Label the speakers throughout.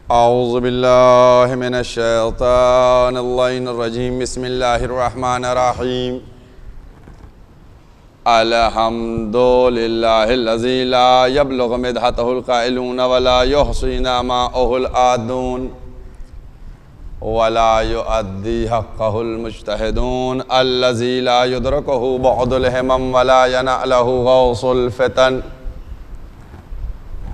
Speaker 1: औज़ु बिल्लाहि मिनश्शैतानिर्रजीम बिस्मिल्लाहिर्रहमानिर्रहीम अल्हम्दुलिल्लाहिल्लज़ी ला यब्लुगु मिदहतहुल क़ाइलून वला युहसीना माअहुल आदून वला युअद्दी हक़्क़हुल मुज्तहिदून अल्लज़ी ला युदरिकुहु बुअदुल हिमम वला यनअलहु गौसुल फ़ितन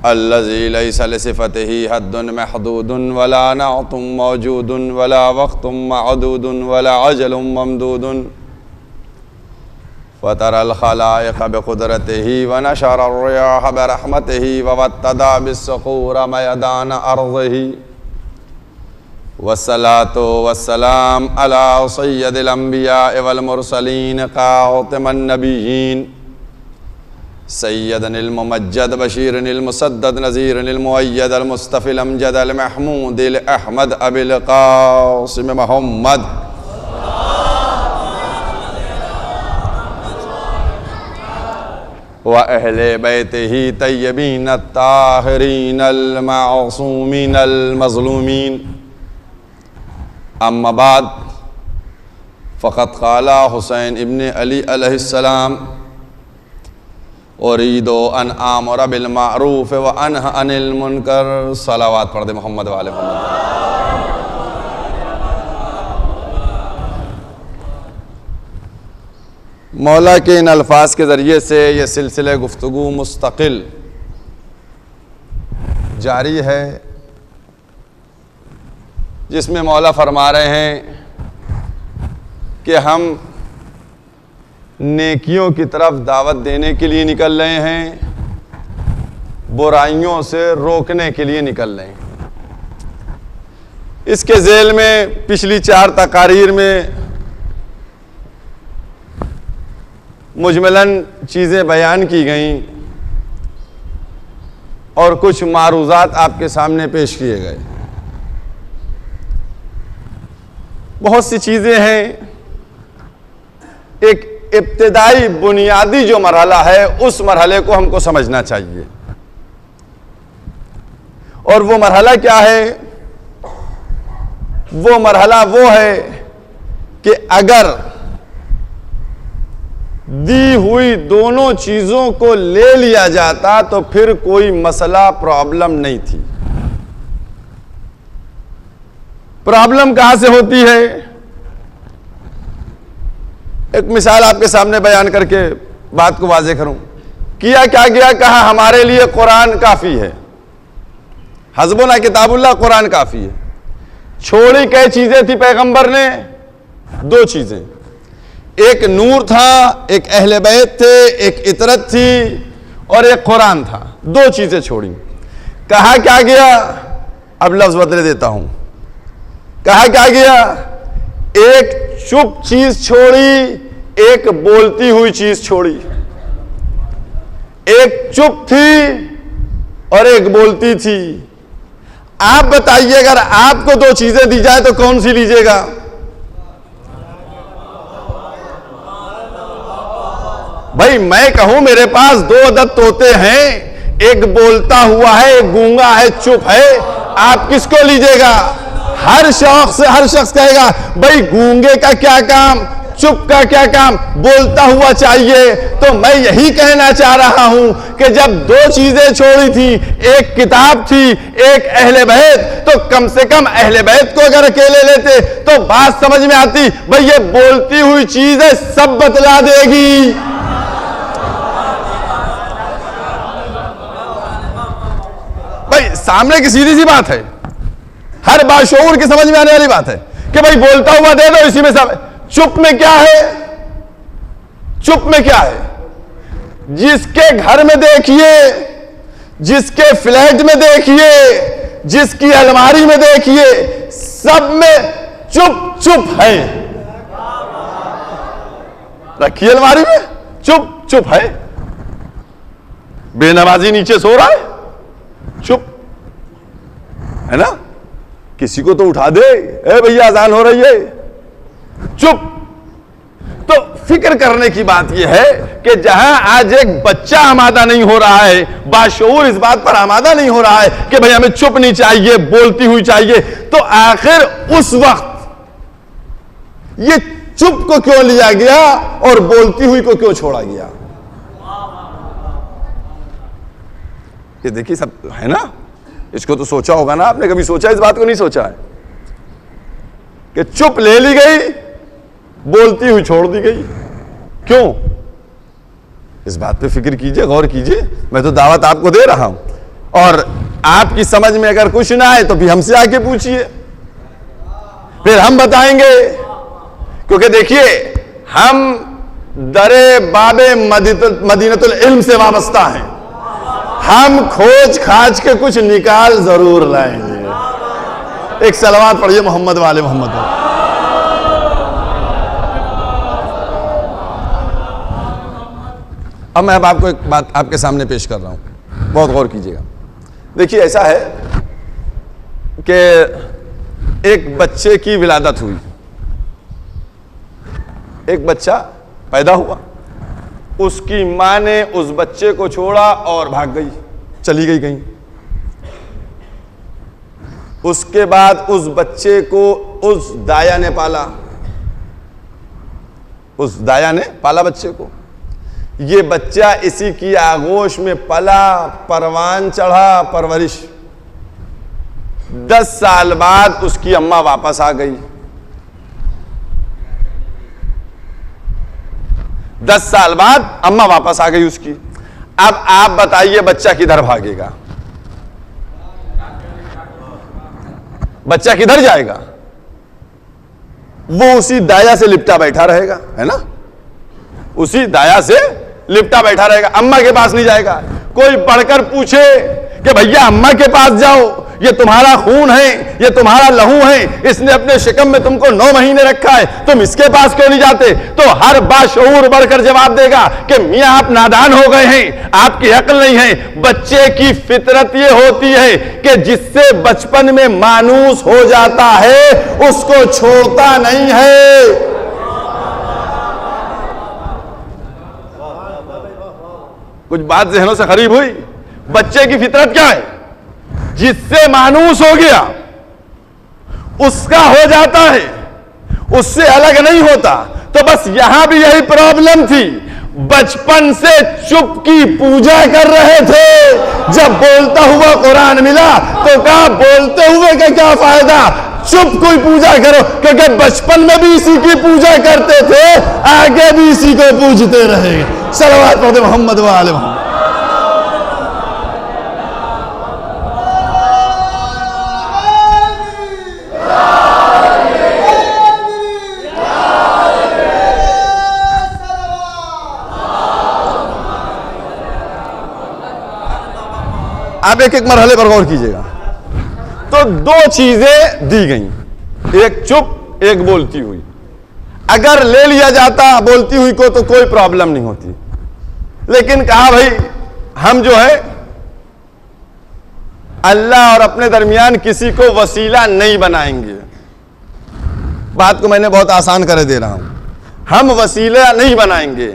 Speaker 1: अल्लज़ी लैसा लिसिफ़तिही हद्दुन महदूदुन वला नअतुम मौजूदुन वला वक़्तुम मअदूदुन वला अजलुम ममदूदुन फ़तरल ख़लाइक़ बिक़ुदरतिही व नशरर रियाह बिरहमतिही व वत्तदा बिस्सख़ूर मयदान अर्ज़िही वस्सलातु वस्सलाम अला सय्यदिल अंबिया वल मुरसलीन क़ातिमन नबिय्यीन सय्यदनिल मुमज्जद बशीरनिल मुसद्दद नज़ीरनिल मुअय्यदल मुस्तफ़िल अमजदल महमूदिल अहमद अबिल क़ासिम मोहम्मद व अहले बैतिही तय्यबीन अत्ताहिरीनल मासूमीनल मज़लूमीन अम्मा बाद फ़क़द क़ाला हुसैन इब्न अली अलैहिस्सलाम उरीदो अन आमुर बिल मारूफ व अनहा अनिल मुनकर। सलावात पढ़ दे मोहम्मद वाले मोहम्मद। मौला के इन अल्फाज के ज़रिए से ये सिलसिले गुफ्तगू मुस्तकिल जारी है, जिसमें मौला फरमा रहे हैं कि हम नेकियों की तरफ दावत देने के लिए निकल रहे हैं, बुराइयों से रोकने के लिए निकल रहे हैं। इसके ज़ेल में पिछली 4 तकारीर में मुजमलन चीज़ें बयान की गईं और कुछ मारूज़ात आपके सामने पेश किए गए। बहुत सी चीज़ें हैं। एक इब्तिदाई बुनियादी जो मरहला है, उस मरहले को हमको समझना चाहिए। और वो मरहला क्या है? वो मरहला वो है कि अगर दी हुई दोनों चीजों को ले लिया जाता तो फिर कोई मसला, प्रॉब्लम नहीं थी। प्रॉब्लम कहां से होती है? एक मिसाल आपके सामने बयान करके बात को वाज़ेह करूं। किया क्या गया? कहा हमारे लिए कुरान काफ़ी है, हस्बुना किताबुल्लाह, कुरान काफ़ी है। छोड़ी कई चीज़ें थी पैगंबर ने? 2 चीज़ें। एक नूर था, एक अहले बैत थे, एक इतरत थी और एक कुरान था। 2 चीज़ें छोड़ी। कहा क्या गया? अब लफ्ज़ बदले देता हूं। कहा क्या गया? एक चुप चीज़ छोड़ी, एक बोलती हुई चीज छोड़ी। एक चुप थी और एक बोलती थी। आप बताइए, अगर आपको 2 चीजें दी जाए तो कौन सी लीजिएगा? भाई मैं कहूं मेरे पास 2 अदद तोते हैं, एक बोलता हुआ है, एक गूंगा है, चुप है, आप किसको लीजिएगा? हर शख्स कहेगा भाई गूंगे का क्या काम, चुप का क्या काम, बोलता हुआ चाहिए। तो मैं यही कहना चाह रहा हूं कि जब 2 चीजें छोड़ी थी, एक किताब थी, एक अहले बैत, तो कम से कम अहले बैत को अगर अकेले लेते तो बात समझ में आती। भाई ये बोलती हुई चीज है, सब बतला देगी। भाई सामने की सीधी सी बात है, हर बाशऊर की समझ में आने वाली बात है कि भाई बोलता हुआ दे दो, इसी में सब। चुप में क्या है? चुप में क्या है? जिसके घर में देखिए, जिसके फ्लैट में देखिए, जिसकी अलमारी में देखिए, सब में चुप चुप है। रखिए अलमारी में, चुप चुप है। बेनमाजी नीचे सो रहा है, चुप है ना। किसी को तो उठा दे, ए भैया अजान हो रही है, चुप। तो तो फिक्र करने की बात यह है कि जहां आज एक बच्चा आमादा नहीं हो रहा है, बाशऊर इस बात पर आमादा नहीं हो रहा है कि भाई हमें चुप नहीं चाहिए, बोलती हुई चाहिए, तो आखिर उस वक्त ये चुप को क्यों लिया गया और बोलती हुई को क्यों छोड़ा गया? ये देखिए सब है ना, इसको तो सोचा होगा ना आपने, कभी सोचा इस बात को? नहीं सोचा है कि चुप ले ली गई, बोलती हुई छोड़ दी गई। क्यों? इस बात पे फिक्र कीजिए, गौर कीजिए। मैं तो दावत आपको दे रहा हूं, और आपकी समझ में अगर कुछ ना आए तो भी हमसे आके पूछिए, फिर हम बताएंगे। क्योंकि देखिए, हम दरे बाबे मदीनतुल इल्म से वाबस्ता हैं। हम खोज खाज के कुछ निकाल जरूर लाएंगे। एक सलवात पढ़िए मोहम्मद वाले मोहम्मद। अब मैं आपको एक बात आपके सामने पेश कर रहा हूं, बहुत गौर कीजिएगा। देखिए, ऐसा है कि एक बच्चे की विलादत हुई, एक बच्चा पैदा हुआ, उसकी मां ने उस बच्चे को छोड़ा और भाग गई, चली गई कहीं। उसके बाद उस बच्चे को उस दाया ने पाला, उस दाया ने पाला बच्चे को। ये बच्चा इसी की आगोश में पला, परवान चढ़ा, परवरिश। 10 साल बाद उसकी अम्मा वापस आ गई। 10 साल बाद अम्मा वापस आ गई उसकी। अब आप बताइए, बच्चा किधर भागेगा? बच्चा किधर जाएगा? वो उसी दाया से लिपटा बैठा रहेगा, है ना? उसी दाया से लिपटा बैठा रहेगा, अम्मा के पास नहीं जाएगा। कोई पढ़कर पूछे कि भैया अम्मा के पास जाओ, ये तुम्हारा खून है, ये तुम्हारा लहू है, इसने अपने शिकम में तुमको 9 महीने रखा है, तुम इसके पास क्यों नहीं जाते? तो हर बाशऊर बढ़कर जवाब देगा कि मियां आप नादान हो गए हैं, आपकी अक्ल नहीं है। बच्चे की फितरत ये होती है कि जिससे बचपन में मानूस हो जाता है उसको छोड़ता नहीं है। कुछ बात ज़हनों से करीब हुई? बच्चे की फितरत क्या है? जिससे मानूस हो गया उसका हो जाता है, उससे अलग नहीं होता। तो बस यहां भी यही प्रॉब्लम थी। बचपन से चुप की पूजा कर रहे थे, जब बोलता हुआ कुरान मिला तो कहा बोलते हुए का क्या फायदा, चुप कोई पूजा करो, क्योंकि बचपन में भी इसी की पूजा करते थे, आगे भी इसी को पूजते रहेंगे। सलवात पढ़ते मोहम्मद वाले मोहम्मद। आप एक एक मरहले पर गौर कीजिएगा। तो 2 चीजें दी गई, एक चुप, एक बोलती हुई। अगर ले लिया जाता बोलती हुई को तो कोई प्रॉब्लम नहीं होती, लेकिन कहा भाई हम जो है अल्लाह और अपने दरमियान किसी को वसीला नहीं बनाएंगे। बात को मैंने बहुत आसान कर दे रहा हूं, हम वसीला नहीं बनाएंगे।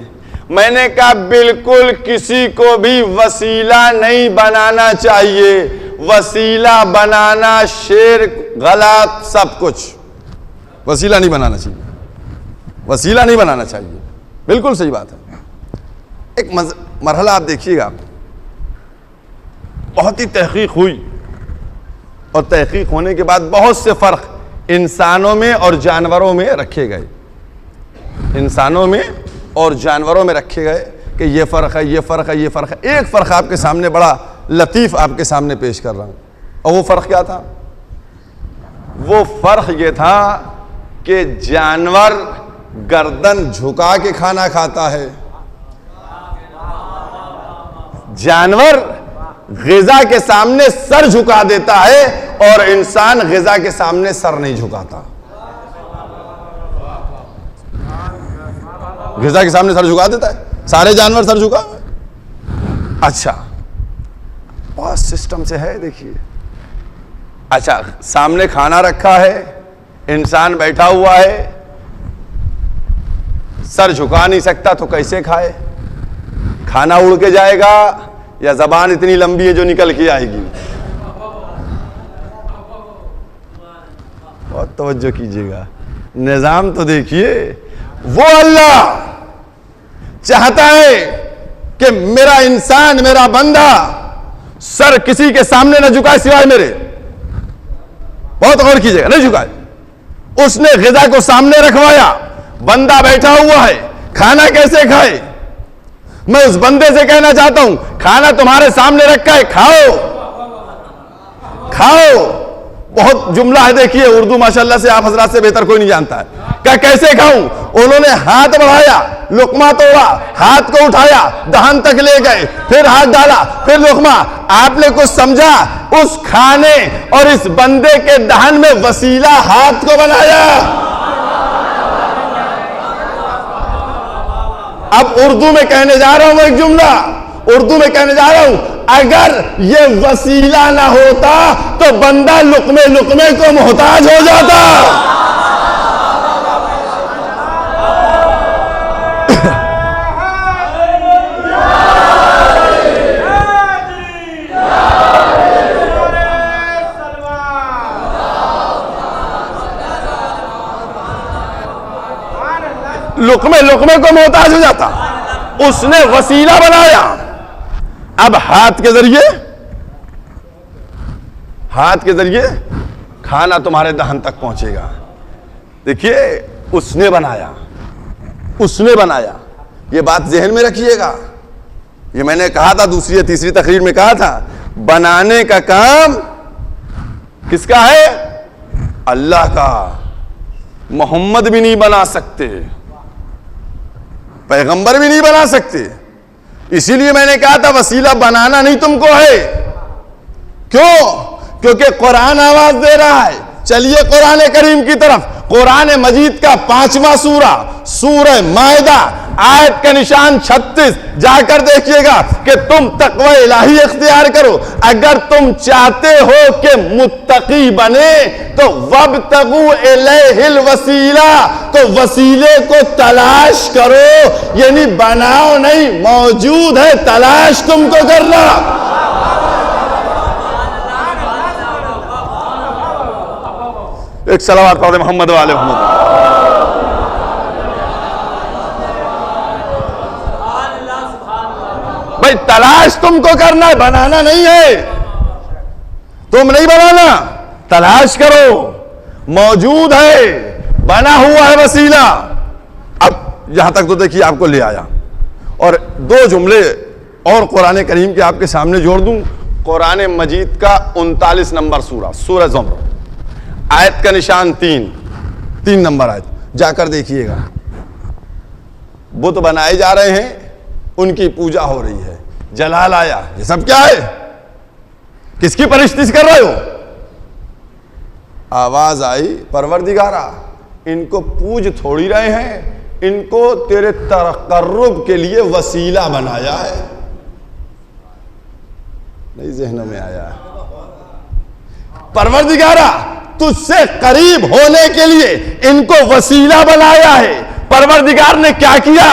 Speaker 1: मैंने कहा बिल्कुल किसी को भी वसीला नहीं बनाना चाहिए। वसीला बनाना शेर गलत, सब कुछ वसीला नहीं बनाना चाहिए, वसीला नहीं बनाना चाहिए, बिल्कुल सही बात है। एक मरहला आप देखिएगा, बहुत ही तहकीक हुई और तहकीक होने के बाद बहुत से फर्क इंसानों में और जानवरों में रखे गए, इंसानों में और जानवरों में रखे गए कि ये फ़र्क है, ये फ़र्क है, ये फ़र्क है। एक फ़र्क आपके सामने बड़ा लतीफ़ आपके सामने पेश कर रहा हूँ, और वो फ़र्क क्या था? वो फ़र्क ये था कि जानवर गर्दन झुका के खाना खाता है, जानवर ग़िज़ा के सामने सर झुका देता है, और इंसान ग़िज़ा के सामने सर नहीं झुकाता। ग़िज़ा के सामने सर झुका देता है, सारे जानवर सर झुका। अच्छा, बहुत सिस्टम से है, देखिए। अच्छा, सामने खाना रखा है, इंसान बैठा हुआ है, सर झुका नहीं सकता तो कैसे खाए? खाना उड़ के जाएगा या जबान इतनी लंबी है जो निकल के आएगी? बहुत तवज्जो कीजिएगा, निजाम तो देखिए। वो अल्लाह चाहता है कि मेरा इंसान, मेरा बंदा सर किसी के सामने न झुकाए सिवाय मेरे। बहुत गौर कीजिएगा, नहीं झुकाए। उसने ग़िज़ा को सामने रखवाया, बंदा बैठा हुआ है, खाना कैसे खाए? मैं उस बंदे से कहना चाहता हूं, खाना तुम्हारे सामने रखा है, खाओ खाओ। बहुत जुमला है, देखिए उर्दू माशाल्लाह से आप हजरात से बेहतर कोई नहीं जानता है। क्या कैसे खाऊं? उन्होंने हाथ बढ़ाया, लुकमा तोड़ा, हाथ को उठाया, दहन तक ले गए, फिर हाथ डाला, फिर लुकमा। आपने कुछ समझा? उस खाने और इस बंदे के दहन में वसीला हाथ को बनाया। अब उर्दू में कहने जा रहा हूं एक जुमला, उर्दू में कहने जा रहा हूं, अगर ये वसीला ना होता तो बंदा लुकमे लुकमे को मोहताज हो जाता। लुकमे लुकमे को मोहताज हो जाता। उसने वसीला बनाया। अब हाथ के जरिए खाना तुम्हारे दहन तक पहुंचेगा। देखिए उसने बनाया। ये बात जहन में रखिएगा। ये मैंने कहा था दूसरी या तीसरी तकरीर में कहा था, बनाने का काम किसका है? अल्लाह का। मोहम्मद भी नहीं बना सकते, पैगंबर भी नहीं बना सकते। इसीलिए मैंने कहा था वसीला बनाना नहीं तुमको है। क्यों? क्योंकि कुरान आवाज दे रहा है। चलिए कुरान करीम की तरफ। कुरान मजीद का 5वां सूरा, सूरह मायदा, आयत का निशान 36, जाकर देखिएगा कि तुम तकवा इलाही इख्तियार करो। अगर तुम चाहते हो कि मुत्तकी बने तो वब्तगू इलैहिल वसीला, तो वसीले को तलाश करो। यानी बनाओ नहीं, मौजूद है, तलाश तुमको करना। एक सलावत पढ़े मोहम्मद वाले मोहम्मद। भाई तलाश तुमको करना है, बनाना नहीं है। तुम नहीं बनाना, तलाश करो। मौजूद है, बना हुआ है वसीला। अब यहां तक तो देखिए आपको ले आया। और 2 जुमले और कुरान करीम के आपके सामने जोड़ दूं। कुरान मजीद का 39 नंबर सूरा, सूरह ज़ुमर, आयत का निशान 3 नंबर आयत, जाकर देखिएगा। बुत बनाए जा रहे हैं, उनकी पूजा हो रही है, जलाल आया। ये सब क्या है? किसकी परिस्थिति कर रहे हो? आवाज आई, परवरदिगारा इनको पूज थोड़ी रहे हैं, इनको तेरे तकर्रुब के लिए वसीला बनाया है। नहीं ज़हन में आया? परवरदिगारा तुझसे करीब होने के लिए इनको वसीला बनाया है। परवरदिगार ने क्या किया?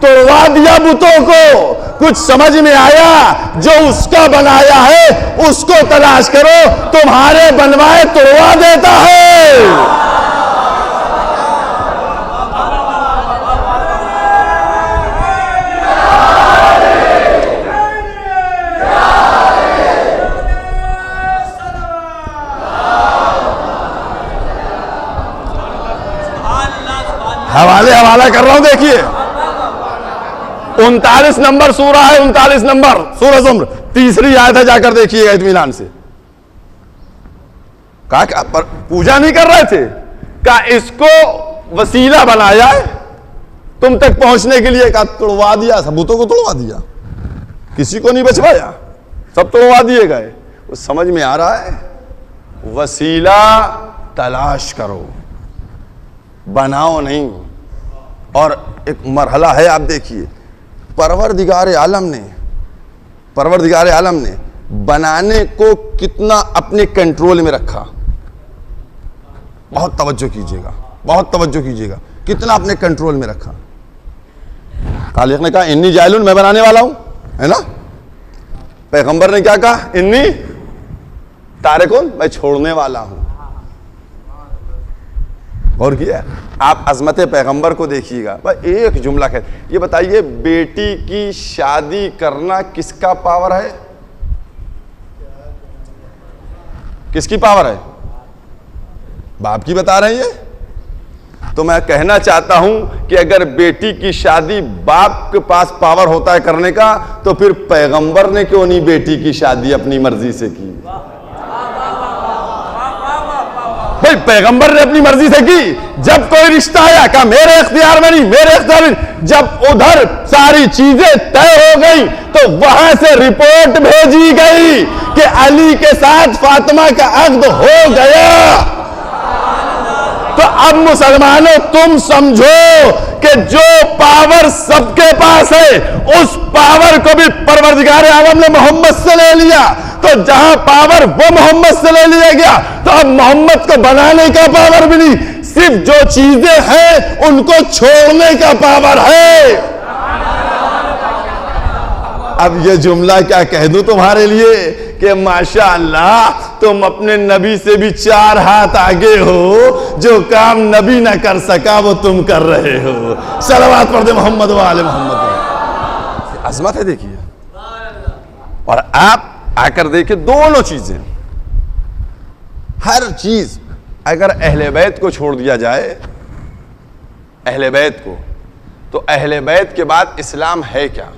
Speaker 1: तोड़वा दिया बुतों को। कुछ समझ में आया? जो उसका बनाया है उसको तलाश करो, तुम्हारे बनवाए तोड़वा देता है। हवाला कर रहा हूं, देखिए 39 नंबर सूरा है, 39 नंबर सूरह ज़ुमर, 3री आयत है, जाकर देखिएगा इत्मीनान से। कहा पूजा नहीं कर रहे थे, कहा इसको वसीला बनाया है तुम तक पहुंचने के लिए। कहा तोड़वा दिया, सबूतों को तोड़वा दिया, किसी को नहीं बचवाया, सब तोड़वा दिए गए। वो समझ में आ रहा है? वसीला तलाश करो, बनाओ नहीं। और एक मरहला है, आप देखिए, परवरदिगार आलम ने बनाने को कितना अपने कंट्रोल में रखा। बहुत तवज्जो कीजिएगा, कितना अपने कंट्रोल में रखा। खालिक ने कहा इन्नी जाइलुन, मैं बनाने वाला हूं, है ना। पैगंबर ने क्या कहा, इन्नी तारिकुन, मैं छोड़ने वाला हूं। और किया आप अजमत पैगंबर को देखिएगा। भाई एक जुमला है, ये बताइए बेटी की शादी करना किसका पावर है? किसकी पावर है? बाप की बता रहे हैं। तो मैं कहना चाहता हूं कि अगर बेटी की शादी बाप के पास पावर होता है करने का, तो फिर पैगंबर ने क्यों नहीं बेटी की शादी अपनी मर्जी से की? भाई पैगंबर ने अपनी मर्जी से की। जब कोई रिश्ता आया कहा मेरे इख्तियार में नहीं, मेरे इख्तियार में। जब उधर सारी चीजें तय हो गई तो वहां से रिपोर्ट भेजी गई कि अली के साथ फातिमा का अक्द हो गया। तो अब मुसलमानों तुम समझो कि जो पावर सबके पास है, उस पावर को भी परवरदिगार आलम ने मोहम्मद से ले लिया। तो जहां पावर वो मोहम्मद से ले लिया गया, तो अब मोहम्मद को बनाने का पावर भी नहीं, सिर्फ जो चीजें हैं उनको छोड़ने का पावर है। अब ये जुमला क्या कह दूं तुम्हारे लिए कि माशाअल्लाह तुम अपने नबी से भी 4 हाथ आगे हो। जो काम नबी ना कर सका वो तुम कर रहे हो। सलावत पढ़ दे मोहम्मद वाले मोहम्मद। अजमत है देखिए। और आप आकर देखिए दोनों चीजें, हर चीज अगर अहले बैत को छोड़ दिया जाए, अहले बैत को, तो अहले बैत के बाद इस्लाम है क्या?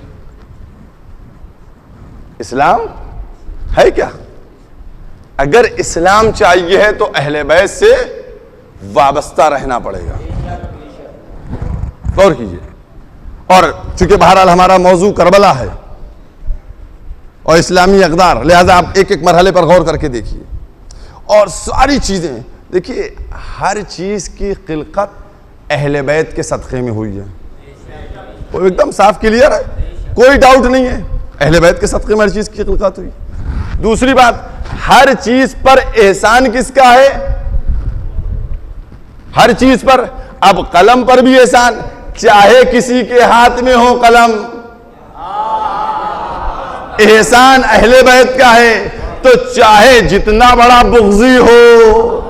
Speaker 1: इस्लाम है क्या? अगर इस्लाम चाहिए है तो अहले बैत से वाबस्ता रहना पड़ेगा। गौर कीजिए। और चूंकि बहरहाल हमारा मौजू करबला है और इस्लामी अक़दार, लिहाजा आप एक एक मरहले पर गौर करके देखिए। और सारी चीजें देखिए, हर चीज की खिलकत अहले बैत के सदक़े में हुई है। वो एकदम साफ क्लियर है, कोई डाउट नहीं है। अहले बैत के सदक़े में हर चीज की खिलकत हुई। दूसरी बात, हर चीज पर एहसान किसका है? हर चीज पर। अब कलम पर भी एहसान, चाहे किसी के हाथ में हो कलम, एहसान अहले बैत का है। तो चाहे जितना बड़ा बुग़्ज़ी हो,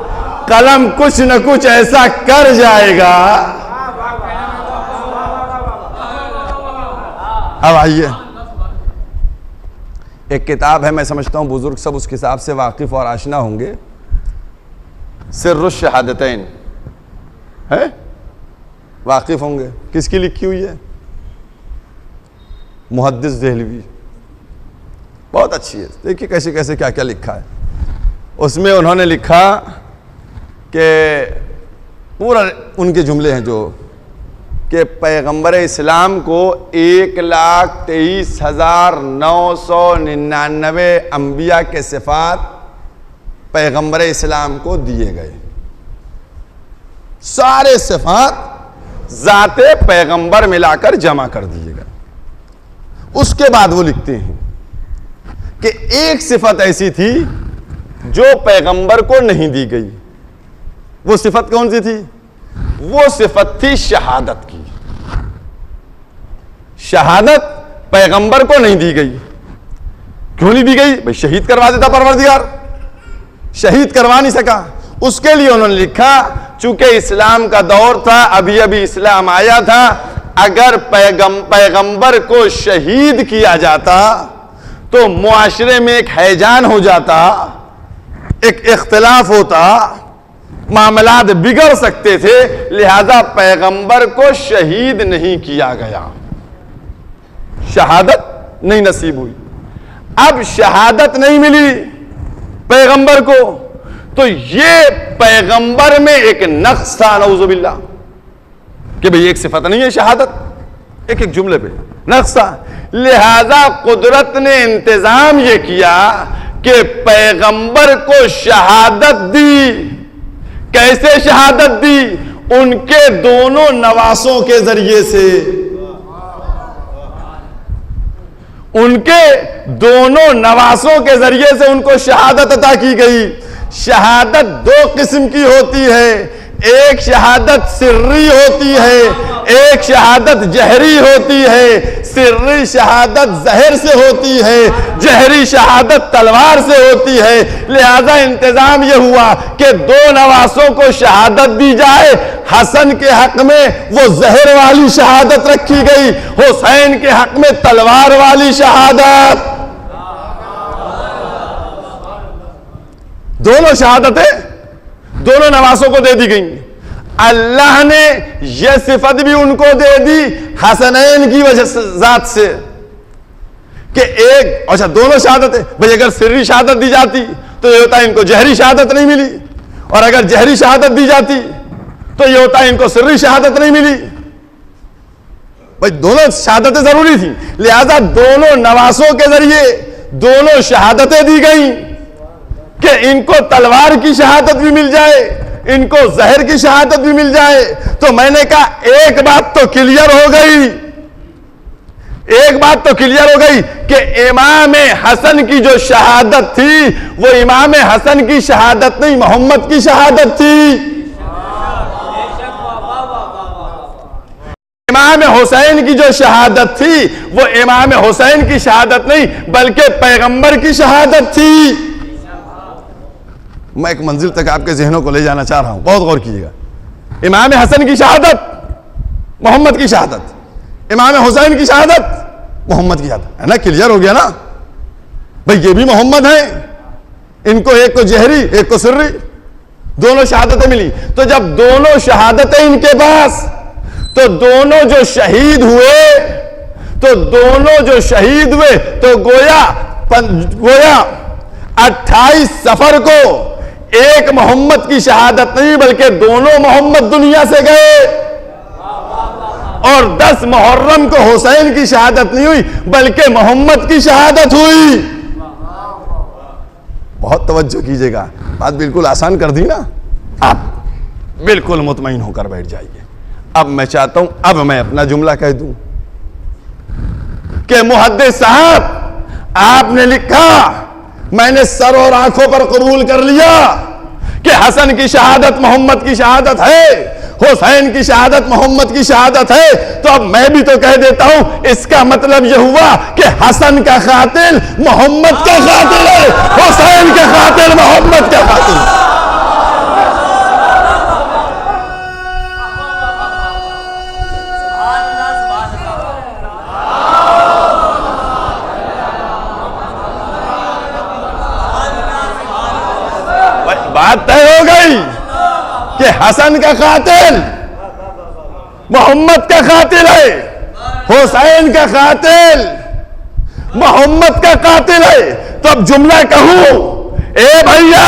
Speaker 1: कलम कुछ न कुछ ऐसा कर जाएगा। अब आइए, एक किताब है, मैं समझता हूं बुजुर्ग सब उस किताब से वाकिफ और आशना होंगे, सिर्रुश शहादतैन है, वाकिफ होंगे। किसकी लिखी हुई है? मुहद्दिस देहलवी। बहुत अच्छी है, देखिए कैसे कैसे क्या क्या लिखा है उसमें। उन्होंने लिखा कि पूरा उनके जुमले हैं जो कि पैगंबर इस्लाम को 1,23,999 अंबिया के सिफात पैगंबर इस्लाम को दिए गए। सारे सिफात जाते पैगंबर मिलाकर जमा कर दिए गए। उसके बाद वो लिखते हैं कि एक सिफत ऐसी थी जो पैगंबर को नहीं दी गई। वो सिफत कौन सी थी? वो सिफत थी शहादत की। शहादत पैगंबर को नहीं दी गई। क्यों नहीं दी गई? भाई शहीद करवा देता परवरदिगार, शहीद करवा नहीं सका। उसके लिए उन्होंने लिखा, चूंकि इस्लाम का दौर था, अभी अभी इस्लाम आया था, अगर पैगंबर को शहीद किया जाता तो मुआशरे में एक हैजान हो जाता, एक इख्तिलाफ होता, मामलात बिगड़ सकते थे। लिहाजा पैगंबर को शहीद नहीं किया गया, शहादत नहीं नसीब हुई। अब शहादत नहीं मिली पैगंबर को, तो ये पैगंबर में एक नक्स था, नऊजुबिल्लाह, कि भाई एक सिफत नहीं है शहादत, एक एक जुमले पे नक्स था। लिहाजा कुदरत ने इंतजाम ये किया कि पैगंबर को शहादत दी। कैसे शहादत दी? उनके दोनों नवासों के जरिए से। उनके दोनों नवासों के जरिए से उनको शहादत अता की गई। शहादत दो किस्म की होती है, एक शहादत सिर्री होती है, एक शहादत जहरी होती है। सिर्री शहादत जहर से होती है, जहरी शहादत तलवार से होती है। लिहाजा इंतजाम यह हुआ कि दो नवासों को शहादत दी जाए। हसन के हक में वो जहर वाली शहादत रखी गई, हुसैन के हक में तलवार वाली शहादत। दोनों शहादतें दोनों नवासों को दे दी गई। अल्लाह ने यह सिफत भी उनको दे दी हसनैन की वजह से, जात से, कि एक, अच्छा दोनों शहादतें, भाई अगर सिर्री शहादत दी जाती तो ये होता है इनको जहरी शहादत नहीं मिली, और अगर जहरी शहादत दी जाती तो ये होता है इनको सिर्री शहादत नहीं मिली। भाई दोनों शहादतें जरूरी थी, लिहाजा दोनों नवासों के जरिए दोनों शहादतें दी गई कि इनको तलवार की शहादत भी मिल जाए, इनको जहर की शहादत भी मिल जाए। तो मैंने कहा एक बात तो क्लियर हो गई, एक बात तो क्लियर हो गई कि इमाम हसन की जो शहादत थी वो इमाम हसन की शहादत नहीं, मोहम्मद की शहादत थी। इमाम हुसैन की जो शहादत थी वो इमाम हुसैन की शहादत नहीं बल्कि पैगंबर की शहादत थी। मैं एक मंजिल तक आपके जहनों को ले जाना चाह रहा हूं, बहुत गौर कीजिएगा। इमाम हसन की शहादत मोहम्मद की शहादत, इमाम हुसैन की शहादत मोहम्मद की शहादत, है ना? क्लियर हो गया ना भाई? ये भी मोहम्मद है, इनको एक को जहरी एक को सिर्री, दोनों शहादतें मिली। तो जब दोनों शहादतें इनके पास, तो दोनों जो शहीद हुए तो गोया 28 सफर को एक मोहम्मद की शहादत नहीं बल्कि दोनों मोहम्मद दुनिया से गए, और 10 मुहर्रम को हुसैन की शहादत नहीं हुई बल्कि मोहम्मद की शहादत हुई। बहुत तवज्जो कीजिएगा, बात बिल्कुल आसान कर दी ना, आप बिल्कुल मुतमईन होकर बैठ जाइए। अब मैं चाहता हूं, अब मैं अपना जुमला कह दूं कि मुहद्दिस साहब आपने लिखा, मैंने सर और आंखों पर कबूल कर लिया कि हसन की शहादत मोहम्मद की शहादत है, हुसैन की शहादत मोहम्मद की शहादत है। तो अब मैं भी तो कह देता हूं, इसका मतलब यह हुआ कि हसन का कातिल मोहम्मद का कातिल है, हुसैन का कातिल मोहम्मद का कातिल। बात तय हो गई कि हसन का कातिल मोहम्मद का कातिल है, हुसैन का कातिल मोहम्मद का कातिल है। तो अब जुमला कहूं, ए भैया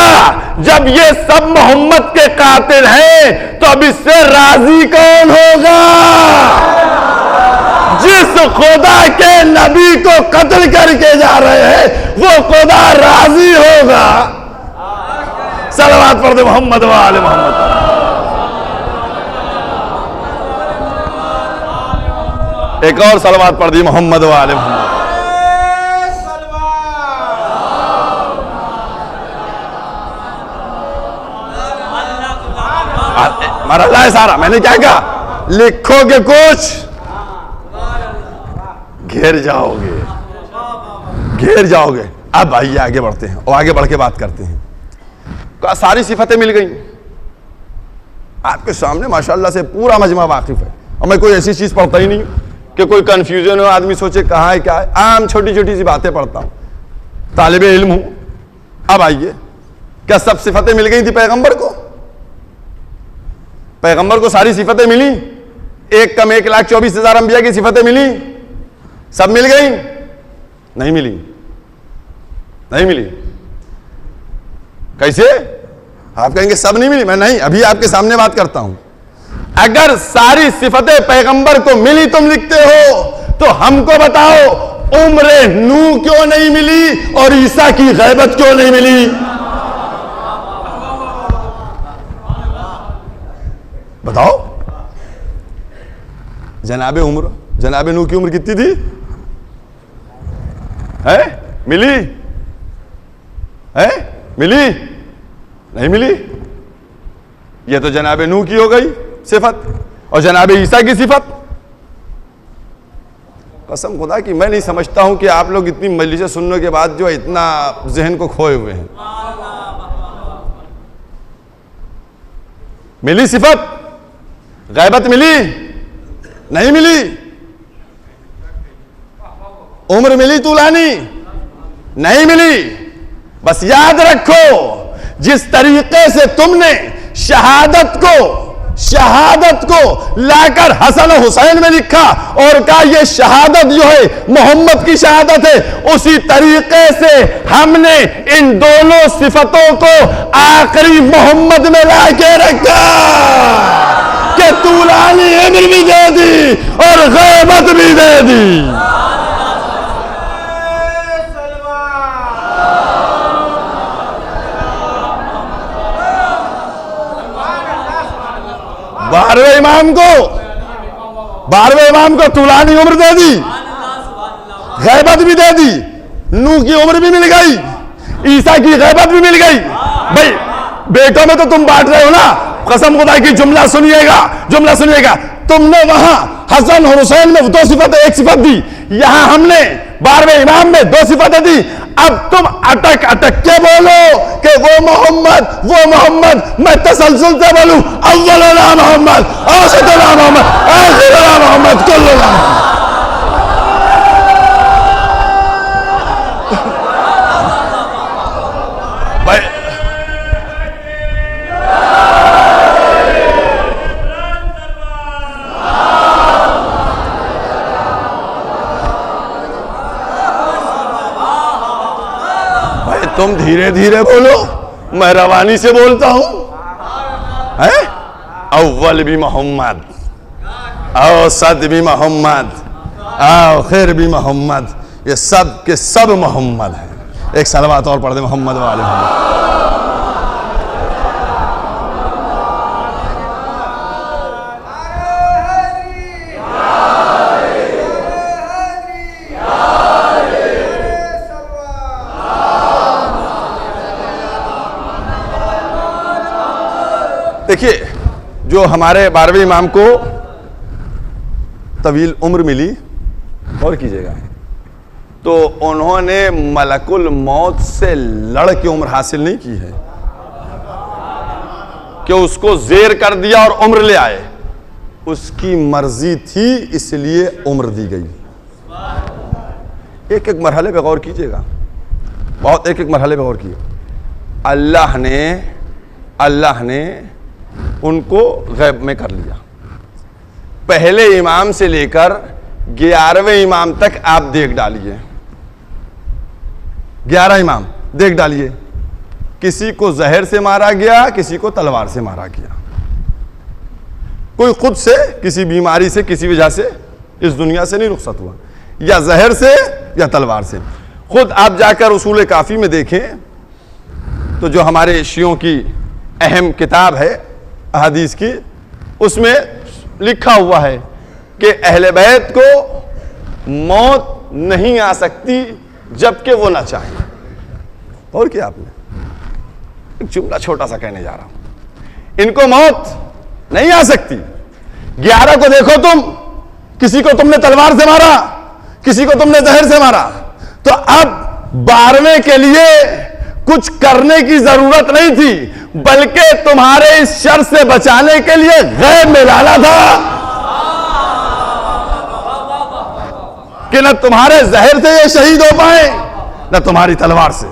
Speaker 1: जब ये सब मोहम्मद के कातिल हैं तो अब इससे राजी कौन होगा? जिस खुदा के नबी को कत्ल करके जा रहे हैं वो खुदा राजी होगा। सलवात पढ़ दे मोहम्मद वाले मोहम्मद। एक और सलवात पढ़ दी मोहम्मद वाले मोहम्मद। मारा है सारा, मैंने क्या कहा? लिखोगे कुछ घेर जाओगे। अब आइए आगे बढ़ते हैं और आगे बढ़ के बात करते हैं। सारी सिफतें मिल गई आपके सामने, माशाल्लाह से पूरा मजमा वाकिफ है। और मैं कोई ऐसी चीज पढ़ता ही नहीं कि कोई कंफ्यूजन हो, आदमी सोचे कहाँ है क्या है। आम छोटी छोटी सी बातें पढ़ता हूं, तालिबे इल्म हूं। अब आइए, क्या सब सिफतें मिल गई थी पैगंबर को? पैगंबर को सारी सिफतें मिली? 1,24,000 अंबिया की सिफतें मिली? सब मिल गई? नहीं मिली। कैसे? आप कहेंगे सब नहीं मिली। मैं नहीं, अभी आपके सामने बात करता हूं। अगर सारी सिफतें पैगंबर को मिली तुम लिखते हो तो हमको बताओ, उम्र नूह क्यों नहीं मिली और ईसा की गैबत क्यों नहीं मिली? बताओ। जनाबे नूह की उम्र कितनी थी? है? मिली? नहीं मिली? ये तो जनाब नूह की हो गई सिफत और जनाब ईसा की सिफत। कसम खुदा की मैं नहीं समझता हूं कि आप लोग इतनी मजलिसें सुनने के बाद जो इतना जहन को खोए हुए हैं। मिली सिफत, गैबत मिली नहीं मिली, उम्र मिली तूलानी नहीं मिली। बस याद रखो जिस तरीके से तुमने शहादत को लाकर हसन और हुसैन में लिखा और कहा यह शहादत जो है मोहम्मद की शहादत है, उसी तरीके से हमने इन दोनों सिफतों को आखिरी मोहम्मद में लाके रखा कि तूलानी उम्र भी दे दी और गैबत भी दे दी। 12वें इमाम को तूलानी उम्र दे दी, गैबत भी दे दी, नूह की उम्र भी मिल गई, ईसा की गैबत भी मिल गई। भाई बेटों में तो तुम बांट रहे हो ना, कसम खुदा की जुमला सुनिएगा। तुमने वहां हसन और हुसैन में 2 सिफतें 1 सिफत दी, यहां हमने 12वें इमाम में 2 सिफतें दी। अब तुम अटक के बोलो कि वो मोहम्मद मैं तसलसल से बोलूं, अव्वलुना मोहम्मद, औसतुना मोहम्मद, आखिरुना मोहम्मद, कुल्लुना। तुम धीरे धीरे बोलो, मैं रवानी से बोलता हूं। अव्वल भी मोहम्मद, औसत भी मोहम्मद, आखिर भी मोहम्मद, ये सब के सब मोहम्मद हैं। एक सलवात और पढ़ दे, मोहम्मद वाले मोहम्मद। देखिए, जो हमारे 12वें इमाम को तवील उम्र मिली, और कीजिएगा, तो उन्होंने मलकुल मौत से लड़ के उम्र हासिल नहीं की है कि उसको जेर कर दिया और उम्र ले आए। उसकी मर्जी थी, इसलिए उम्र दी गई। एक एक मरहले पे गौर कीजिएगा, बहुत एक एक मरहले पे गौर कीजिए। अल्लाह ने उनको गैब में कर लिया। पहले इमाम से लेकर 11वें इमाम तक आप देख डालिए, 11 इमाम देख डालिए, किसी को जहर से मारा गया, किसी को तलवार से मारा गया। कोई खुद से किसी बीमारी से, किसी वजह से इस दुनिया से नहीं रुखसत हुआ, या जहर से या तलवार से। खुद आप जाकर उसूल काफी में देखें तो जो हमारे शियों की अहम किताब है हदीस की, उसमें लिखा हुआ है कि अहले बैत को मौत नहीं आ सकती जबकि वो ना चाहे। और क्या, आपने एक जुमला छोटा सा कहने जा रहा हूं, इनको मौत नहीं आ सकती। 11 को देखो तुम, किसी को तुमने तलवार से मारा, किसी को तुमने जहर से मारा, तो अब 12वें के लिए कुछ करने की जरूरत नहीं थी, बल्कि तुम्हारे इस शर से बचाने के लिए गैब में डाला था कि न तुम्हारे जहर से ये शहीद हो पाए, न तुम्हारी तलवार से।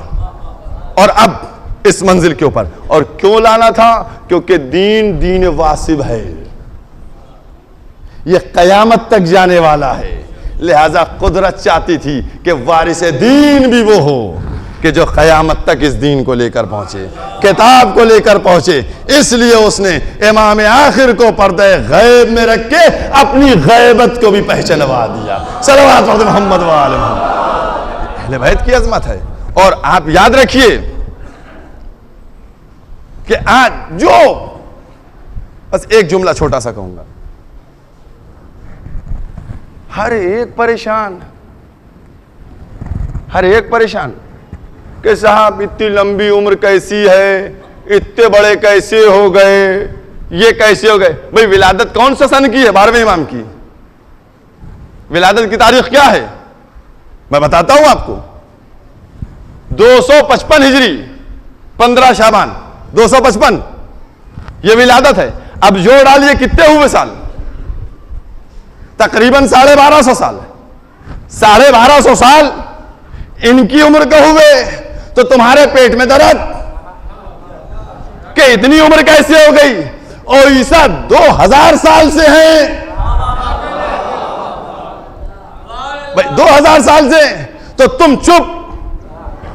Speaker 1: और अब इस मंजिल के ऊपर, और क्यों लाना था? क्योंकि दीन वासिब है, ये कयामत तक जाने वाला है। लिहाजा कुदरत चाहती थी कि वारिस दीन भी वो हो कि जो कयामत तक इस दीन को लेकर पहुंचे, किताब को लेकर पहुंचे। इसलिए उसने इमाम आखिर को पर्दे गैब में रख के अपनी गैबत को भी पहचानवा दिया। सल्लल्लाहु अलैहि मोहम्मद वाले मोहम्मद। अहले बैत की अजमत है। और आप याद रखिए कि आज जो, बस एक जुमला छोटा सा कहूंगा, हर एक परेशान कि साहब इतनी लंबी उम्र कैसी है, इतने बड़े कैसे हो गए, ये कैसे हो गए? भाई विलादत कौन सा सन की है? 12वें इमाम की। विलादत की तारीख क्या है? मैं बताता हूं आपको। 255 हिजरी, 15 शाबान 255, ये विलादत है। अब जोड़ डालिए कितने हुए साल? तकरीबन 1250 साल। 1250 साल इनकी उम्र के हुए तो तुम्हारे पेट में दर्द कि इतनी उम्र कैसे हो गई? और ईसा 2000 साल से है भाई, 2000 साल से। तो तुम चुप,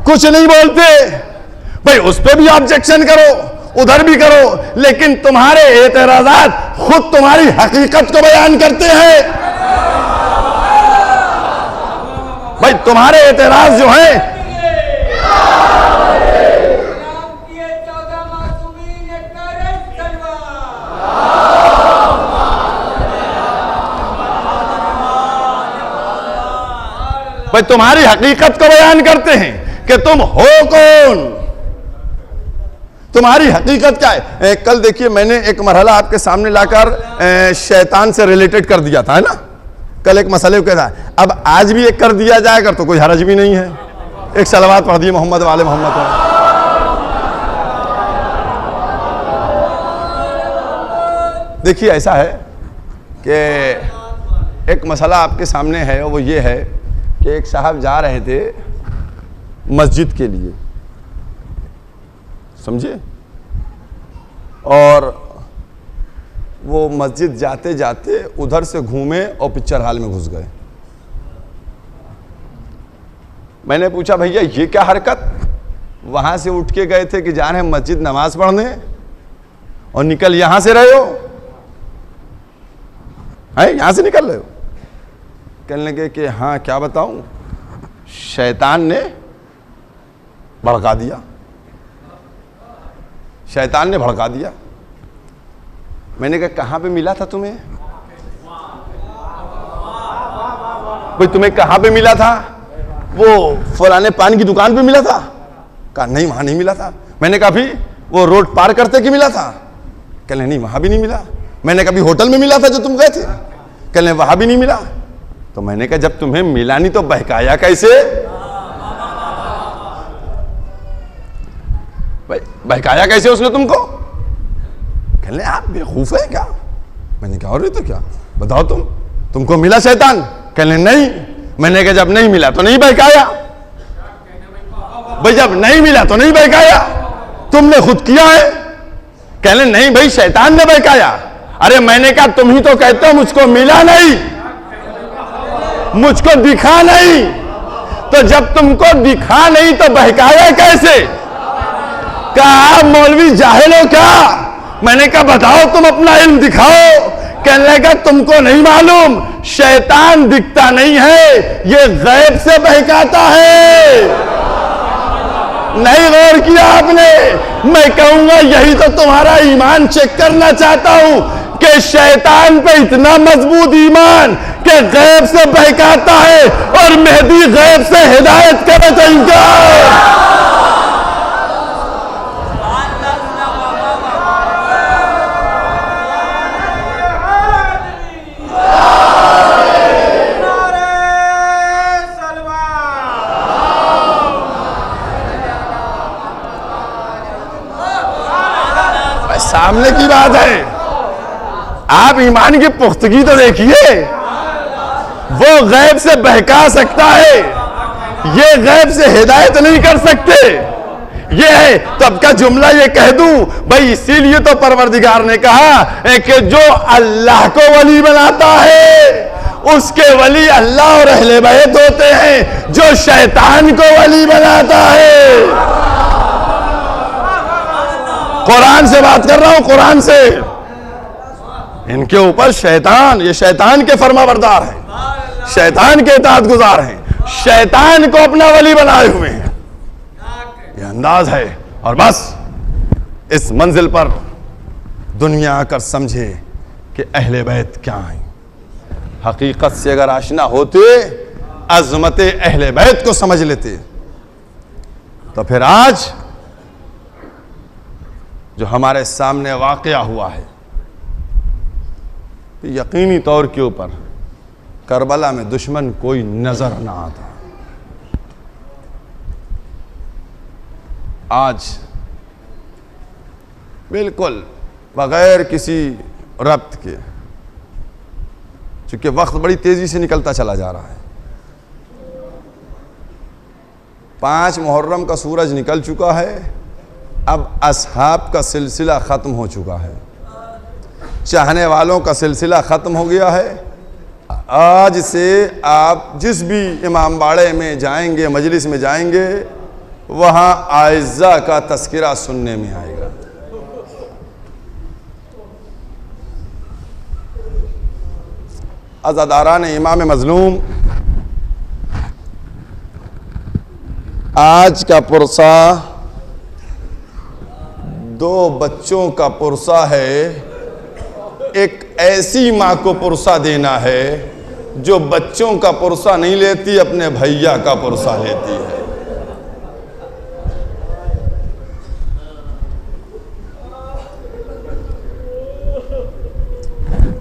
Speaker 1: कुछ नहीं बोलते भाई। उस पर भी ऑब्जेक्शन करो, उधर भी करो, लेकिन तुम्हारे एतराजात खुद तुम्हारी हकीकत को बयान करते हैं भाई। तुम्हारे एतराज जो है भाई, तुम्हारी हकीकत को बयान करते हैं कि तुम हो कौन, तुम्हारी हकीकत क्या है। कल देखिए मैंने एक मरहला आपके सामने लाकर शैतान से रिलेटेड कर दिया था, है ना। कल एक मसले को कहता है, अब आज भी एक कर दिया जाएगा तो कोई हरज भी नहीं है। एक सलवात पढ़ दिए मोहम्मद वाले मोहम्मद को। देखिए ऐसा है कि एक मसला आपके सामने है, वो ये है कि एक साहब जा रहे थे मस्जिद के लिए, समझे, और वो मस्जिद जाते जाते उधर से घूमे और पिक्चर हॉल में घुस गए। मैंने पूछा भैया ये क्या हरकत? वहां से उठ के गए थे कि जा रहे हैं मस्जिद नमाज पढ़ने और निकल यहां से रहे हो, है यहां से निकल रहे हो। कहने लगे कि हाँ क्या बताऊं, शैतान ने भड़का दिया, शैतान ने भड़का दिया। मैंने कहा कहां पे मिला था तुम्हें? भाई तुम्हें कहां पे मिला था? वो फलाने पान की दुकान पे मिला था? कहा नहीं वहां नहीं मिला था। मैंने कहा भी वो रोड पार करते कि मिला था? कहने नहीं वहां भी नहीं मिला। मैंने कहा भी होटल में मिला था जो तुम गए थे? कहने वहां भी नहीं मिला। तो मैंने कहा जब तुम्हें मिला नहीं तो बहकाया कैसे? भाई बहकाया कैसे उसने तुमको? कहने आप बेवकूफ है क्या? मैंने कहा और तो क्या बताओ तुमको मिला शैतान? कहने नहीं। मैंने कहा जब नहीं मिला तो नहीं बहकाया। भाई जब नहीं मिला तो नहीं बहकाया, तुमने खुद किया है। कहने नहीं भाई शैतान ने बहकाया। अरे मैंने कहा तुम ही तो कहते हो मुझको मिला नहीं, मुझको दिखा नहीं, तो जब तुमको दिखा नहीं तो बहकाया कैसे? कहा मौलवी जाहिल हो क्या? मैंने कहा बताओ तुम अपना इल्म दिखाओ। कहने लगा तुमको नहीं मालूम, शैतान दिखता नहीं है, ये गैब से बहकाता है। नहीं गौर किया आपने? मैं कहूंगा यही तो तुम्हारा ईमान चेक करना चाहता हूं कि शैतान पे इतना मजबूत ईमान कि गैब से बहकाता है और मेहदी गैब से हिदायत करे तो इनकार। सामने की बात है, आप ईमान की पुख्तगी तो देखिए। वो गैब से बहका सकता है, ये गैब से हिदायत नहीं कर सकते। ये है तो अब का जुमला ये कह दूं भाई, इसीलिए तो परवरदिगार ने कहा कि जो अल्लाह को वली बनाता है उसके वली अल्लाह और अहले बैत होते हैं। जो शैतान को वली बनाता है, कुरान से बात कर रहा हूं, कुरान से, इनके ऊपर शैतान, ये शैतान के फरमाबरदार हैं, शैतान के इताअत गुजार हैं, शैतान को अपना वली बनाए हुए हैं। ये अंदाज है। और बस इस मंजिल पर दुनिया आकर समझे कि अहले बैत क्या है। हकीकत से अगर आशना होते, अजमत अहले बैत को समझ लेते, तो फिर आज जो हमारे सामने वाकया हुआ है कि यकीनी तौर के ऊपर करबला में दुश्मन कोई नजर ना आता। आज बिल्कुल बगैर किसी रब्त के, चूंकि वक्त बड़ी तेजी से निकलता चला जा रहा है, 5 मुहर्रम का सूरज निकल चुका है, अब असहाब का सिलसिला ख़त्म हो चुका है, चाहने वालों का सिलसिला ख़त्म हो गया है। आज से आप जिस भी इमाम बाड़े में जाएंगे, मजलिस में जाएंगे, वहाँ आइज़ा का तस्किरा सुनने में आएगा। अज़ादारान इमाम मज़लूम, आज का पुरसा 2 बच्चों का पुरसा है। एक ऐसी माँ को पुरसा देना है जो बच्चों का पुरसा नहीं लेती, अपने भैया का पुरसा लेती है।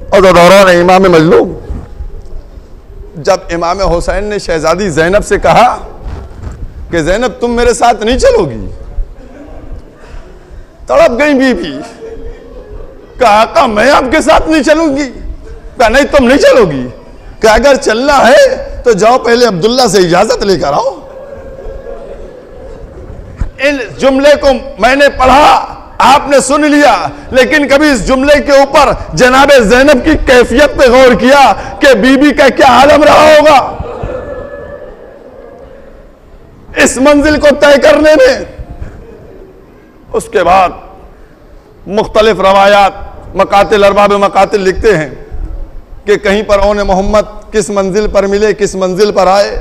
Speaker 1: और दौरान इमाम मजलूम, जब इमाम हुसैन ने शहजादी ज़ैनब से कहा कि ज़ैनब तुम मेरे साथ नहीं चलोगी, तड़प गई बीबी। कहा मैं आपके साथ नहीं चलूंगी। कहा नहीं तुम नहीं चलोगी। कहा अगर चलना है तो जाओ पहले अब्दुल्ला से इजाजत लेकर आओ। इन जुमले को मैंने पढ़ा, आपने सुन लिया, लेकिन कभी इस जुमले के ऊपर जनाबे ज़ैनब की कैफियत पे गौर किया कि बीबी का क्या आलम रहा होगा इस मंजिल को तय करने में। उसके बाद मुख्तलिफ रवायात, मकातिल, अरबाब मकातिल लिखते हैं कि कहीं पर ओन मोहम्मद किस मंजिल पर मिले, किस मंजिल पर आए।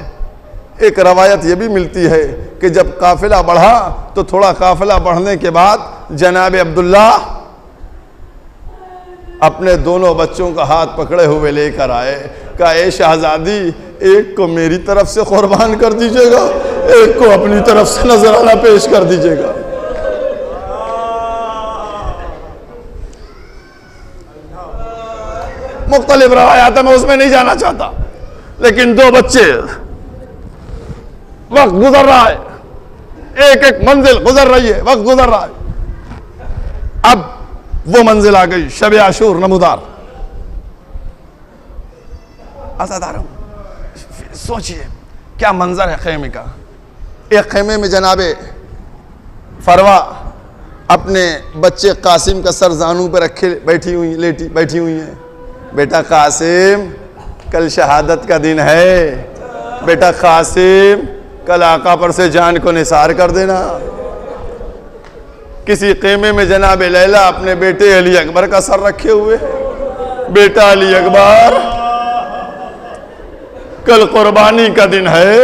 Speaker 1: एक रवायत यह भी मिलती है कि जब काफिला बढ़ा तो थोड़ा काफिला बढ़ने के बाद जनाब अब्दुल्ला अपने दोनों बच्चों का हाथ पकड़े हुए लेकर आए। कहा ए शहजादी, एक को मेरी तरफ से कुर्बान कर दीजिएगा, एक को अपनी तरफ से नजराना पेश कर दीजिएगा। मुख्तलिफ रवायात में उसमें नहीं जाना चाहता, लेकिन 2 बच्चे, वक्त गुजर रहा है, एक एक मंजिल गुजर रही है, वक्त गुजर रहा है। अब वो मंजिल आ गई, शब आशूर नमूदार। अज़ादारों, सोचिए क्या मंजर है खेमे का। एक खेमे में जनाबे फरवा अपने बच्चे कासिम का सर जानू पे रखे बैठी हुई है। बेटा कासिम, कल शहादत का दिन है। बेटा कासिम, कल आका पर से जान को निसार कर देना। किसी खेमे में जनाब लैला अपने बेटे अली अकबर का सर रखे हुए। बेटा अली अकबर, कल कुर्बानी का दिन है।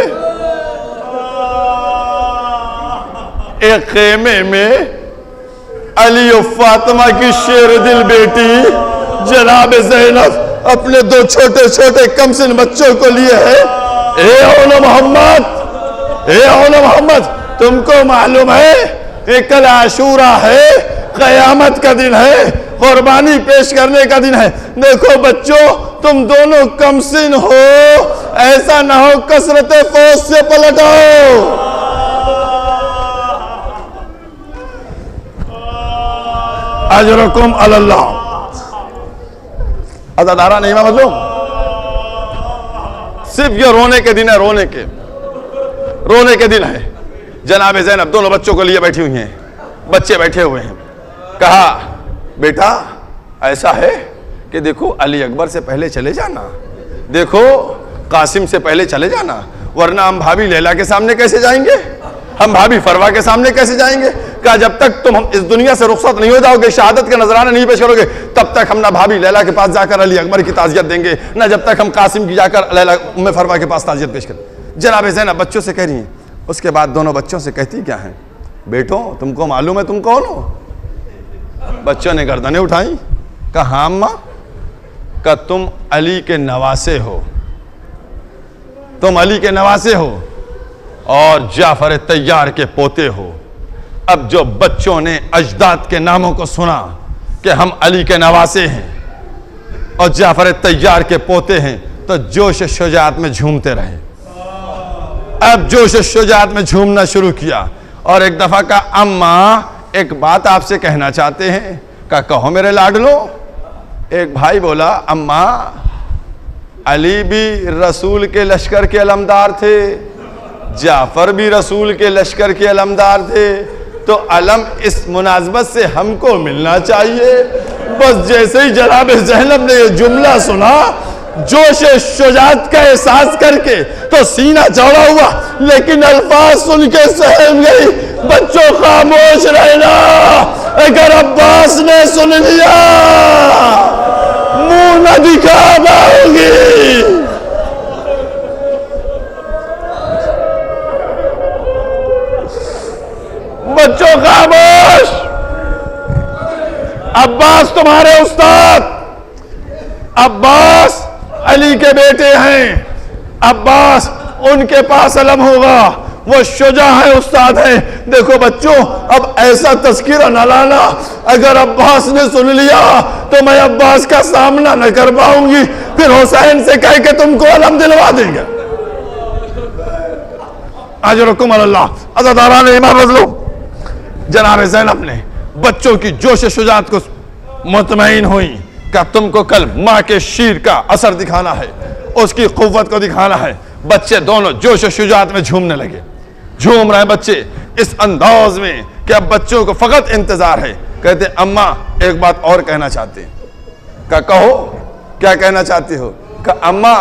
Speaker 1: एक खेमे में अली और फातिमा की शेर दिल बेटी जनाब ज़ैनब अपने 2 छोटे छोटे कमसिन बच्चों को लिए है। ए औलो मोहम्मद, तुमको मालूम है कि कल आशूरा है, क़यामत का दिन है, कुर्बानी पेश करने का दिन है। देखो बच्चों, तुम दोनों कमसिन हो, ऐसा ना हो कसरत फौज से पलटाओ। अजरकुम अल्लाह। अज़ादारा नहीं मतलब सिर्फ ये रोने के दिन है, रोने के दिन है। जनाब ज़ैनब दोनों बच्चों को लिए बैठी हुई हैं, बच्चे बैठे हुए हैं। कहा बेटा ऐसा है कि देखो अली अकबर से पहले चले जाना, देखो कासिम से पहले चले जाना, वरना हम भाभी लैला के सामने कैसे जाएंगे, हम भाभी फरवा के सामने कैसे जाएंगे। कहा जब तक तुम इस दुनिया से रुखसत नहीं हो जाओगे, शहादत का नजराना नहीं पेश करोगे, तब तक हम ना भाभी लैला के पास जाकर अली अकबर की ताज़ियत देंगे, ना जब तक हम कासिम की जाकर लैला उम्मे फरवा के पास ताज़ियत पेश करें। जनाब ज़ैनब बच्चों से कह रही हैं। उसके बाद दोनों बच्चों से कहती क्या है, बेटो तुमको मालूम है तुम कौन हो। बच्चों ने गर्दनें उठाई। कहा हाँ अम्मा। कहा तुम अली के नवासे हो, तुम अली के नवासे हो और जाफर तैयार के पोते हो। अब जो बच्चों ने अजदाद के नामों को सुना कि हम अली के नवासे हैं, और जाफर तैयार के पोते हैं, तो जोश शुजात में झूमते रहे। अब जोश शुजात में झूमना शुरू किया और एक दफा का अम्मा एक बात आपसे कहना चाहते हैं। का कहो मेरे लाडलो। एक भाई बोला अम्मा अली भी रसूल के लश्कर के अलमदार थे, जाफर भी रसूल के लश्कर के अलमदार थे, तो अलम इस मुनासबत से हमको मिलना चाहिए। बस जैसे ही जनाब ज़ैनब ने ये जुमला सुना, जोश शुजात का एहसास करके तो सीना चौड़ा हुआ, लेकिन अल्फाज सुन के सहम गई। बच्चों खामोश रहना, अगर अब्बास ने सुन लिया मुंह न दिखा पाओगी। बच्चों खामोश, अब्बास तुम्हारे उस्ताद, अब्बास अली के बेटे हैं, अब्बास उनके पास अलम होगा, वो शुजा है, उस्ताद है। देखो बच्चों, अब ऐसा तस्कीरा न लाना, अगर अब्बास ने सुन लिया तो मैं अब्बास का सामना न कर पाऊंगी, फिर हुसैन से कह के तुमको अलम दिलवा देंगे। अजरुकुम अल्लाह। अज़ादारान इमाम बदलो, जनाब ज़ैनब ने बच्चों की जोश शुजात को मुतमईन हुई कि तुमको कल माँ के शीर का असर दिखाना है, उसकी कुव्वत को दिखाना है। बच्चे दोनों जोश शुजात में झूमने लगे। झूम रहे बच्चे इस अंदाज में कि अब बच्चों को फकत इंतजार है। कहते अम्मा एक बात और कहना चाहते हैं। का कहो, क्या कहना चाहती हो? का अम्मा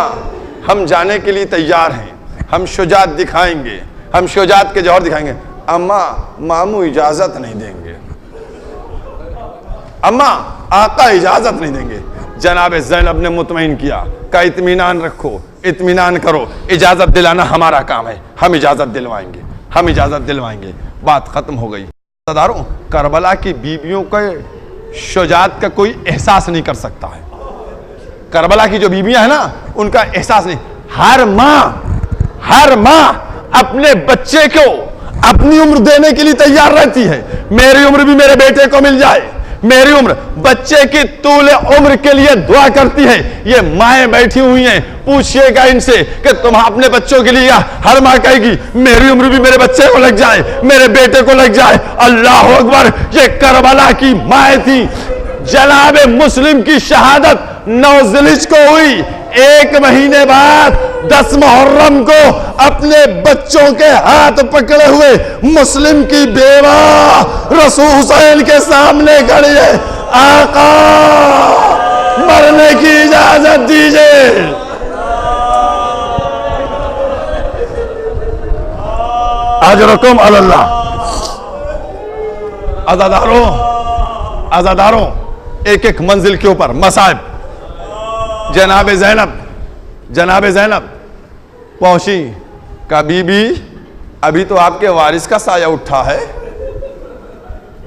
Speaker 1: हम जाने के लिए तैयार हैं, हम शुजात दिखाएंगे, हम शुजात के जौहर दिखाएंगे। अम्मा मामू इजाजत नहीं देंगे, अम्मा आका इजाजत नहीं देंगे। जनाब ज़ैनब ने मुतमईन किया, का इत्मीनान रखो, इत्मीनान करो, इजाजत दिलाना हमारा काम है, हम इजाजत दिलवाएंगे, हम इजाजत दिलवाएंगे। बात खत्म हो गई। सरदारों, करबला की बीबियों के शुजात का कोई एहसास नहीं कर सकता है। करबला की जो बीबियां हैं ना, उनका एहसास नहीं। हर माँ अपने बच्चे को अपनी उम्र देने के लिए तैयार रहती है। मेरी उम्र भी मेरे बेटे को मिल जाए, मेरी उम्र, बच्चे की तूल उम्र के लिए दुआ करती है। ये माएं बैठी हुई हैं, पूछिएगा इनसे कि तुम अपने बच्चों के लिए, हर माँ कहेगी मेरी उम्र भी मेरे बच्चे को लग जाए, मेरे बेटे को लग जाए। अल्लाह अकबर। ये करबला की माएं थी। जनाब मुस्लिम की शहादत 9 ज़िलहिज को हुई। 1 महीने बाद 10 मुहर्रम को अपने बच्चों के हाथ पकड़े हुए मुस्लिम की बेवा रसूल हुसैन के सामने खड़ी है। आका मरने की इजाजत दीजिए। अजरुकुम अल्लाह। आजादारों, एक एक मंजिल के ऊपर मसाइब। जनाब ज़ैनब पहुंची। का बीबी अभी तो आपके वारिस का साया उठा है,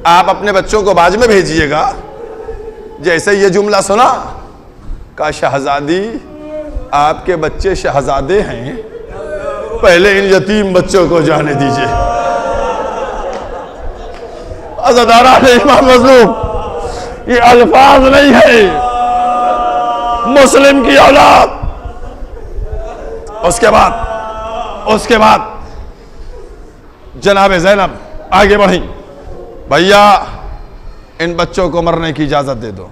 Speaker 1: आप अपने बच्चों को बाज में भेजिएगा। जैसे ये जुमला सुना, का शहजादी आपके बच्चे शहजादे हैं, पहले इन यतीम बच्चों को जाने दीजिए। अज़ादारा इमाम मज़लूम, ये अल्फाज नहीं है, मुस्लिम की औलाद। उसके बाद जनाब ज़ैनब आगे बढ़ी। भैया इन बच्चों को मरने की इजाजत दे दो।